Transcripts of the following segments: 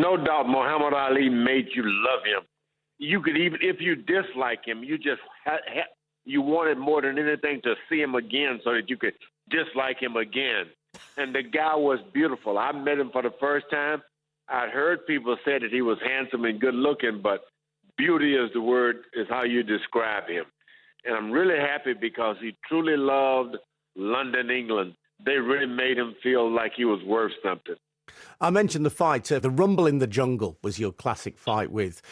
no doubt Muhammad Ali made you love him. You could even, if you dislike him, you just you wanted more than anything to see him again so that you could dislike him again. And the guy was beautiful. I met him for the first time. I'd heard people say that he was handsome and good looking, but beauty is the word, is how you describe him. And I'm really happy because he truly loved London, England. They really made him feel like he was worth something. I mentioned the fight. The Rumble in the Jungle was your classic fight with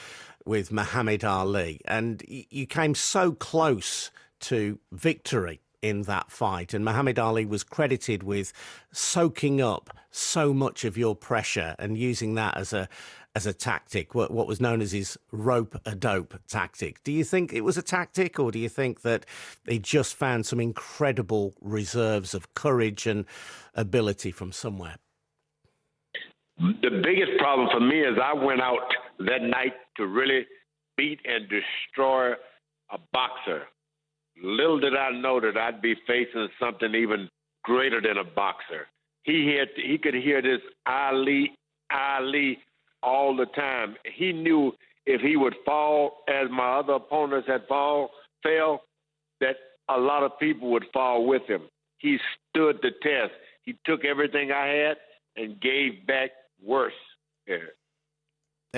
Muhammad Ali, and you came so close to victory in that fight. And Muhammad Ali was credited with soaking up so much of your pressure and using that as a tactic, what was known as his rope-a-dope tactic. Do you think it was a tactic, or do you think that he just found some incredible reserves of courage and ability from somewhere? The biggest problem for me is I went out that night to really beat and destroy a boxer. Little did I know that I'd be facing something even greater than a boxer. He could hear this Ali all the time. He knew if he would fall as my other opponents had fell, that a lot of people would fall with him. He stood the test. He took everything I had and gave back worse. Yeah.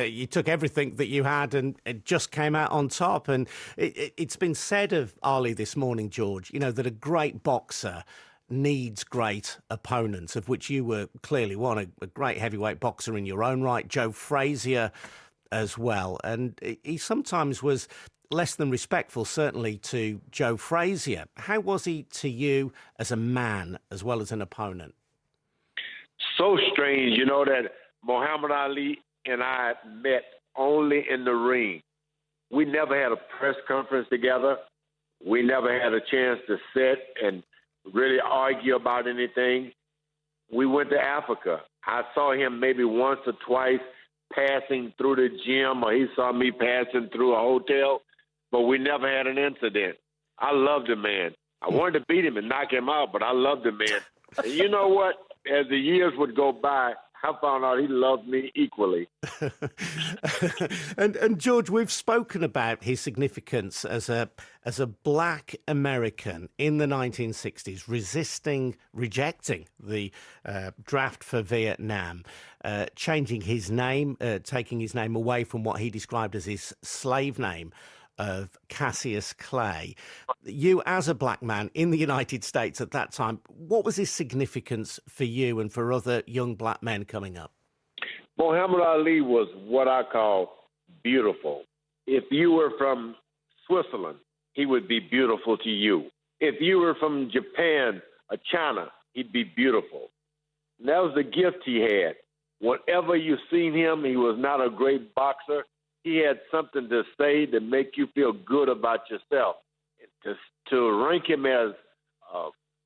You took everything that you had and it just came out on top. And it's been said of Ali this morning, George, that a great boxer needs great opponents, of which you were clearly one, a great heavyweight boxer in your own right, Joe Frazier as well. And he sometimes was less than respectful, certainly, to Joe Frazier. How was he to you as a man as well as an opponent? So strange, that Muhammad Ali and I met only in the ring. We never had a press conference together. We never had a chance to sit and really argue about anything. We went to Africa. I saw him maybe once or twice passing through the gym, or he saw me passing through a hotel, but we never had an incident. I loved the man. I wanted to beat him and knock him out, but I loved the man. And you know what? As the years would go by, I found out he loved me equally. and George, we've spoken about his significance as a black American in the 1960s, rejecting the draft for Vietnam, changing his name, taking his name away from what he described as his slave name of Cassius Clay. You, as a black man in the United States at that time, what was his significance for you and for other young black men coming up? Muhammad Ali was what I call beautiful. If you were from Switzerland, he would be beautiful to you. If you were from Japan or China, he'd be beautiful. And that was the gift he had. Whenever you seen him, he was not a great boxer. He had something to say to make you feel good about yourself. To rank him as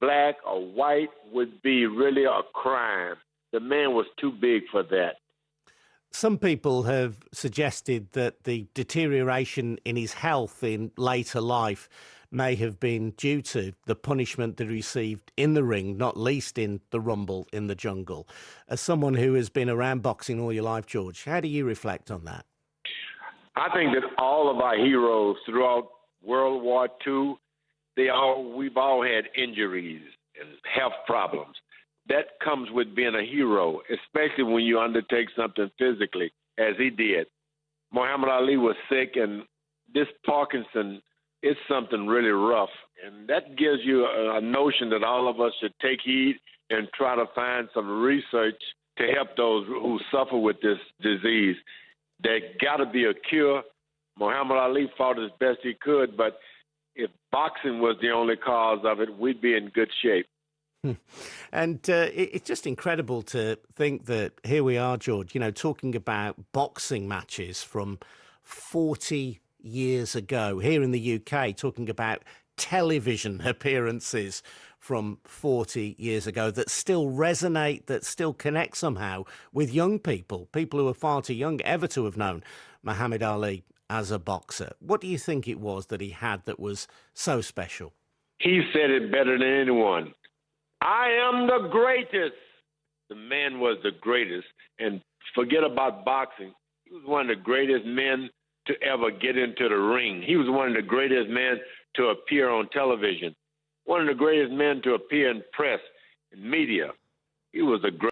black or white would be really a crime. The man was too big for that. Some people have suggested that the deterioration in his health in later life may have been due to the punishment that he received in the ring, not least in the Rumble in the Jungle. As someone who has been around boxing all your life, George, how do you reflect on that? I think that all of our heroes throughout World War II, we've all had injuries and health problems. That comes with being a hero, especially when you undertake something physically, as he did. Muhammad Ali was sick, and this Parkinson is something really rough. And that gives you a notion that all of us should take heed and try to find some research to help those who suffer with this disease. There got to be a cure. Muhammad Ali fought as best he could, but if boxing was the only cause of it, we'd be in good shape. And it's just incredible to think that here we are, George, talking about boxing matches from 40 years ago here in the UK, talking about television appearances from 40 years ago that still resonate, that still connect somehow with young people who are far too young ever to have known Muhammad Ali as a boxer. What do you think it was that he had that was so special? He said it better than anyone. I am the greatest. The man was the greatest, and forget about boxing. He was one of the greatest men to ever get into the ring. He was one of the greatest men to appear on television, one of the greatest men to appear in press and media. He was a great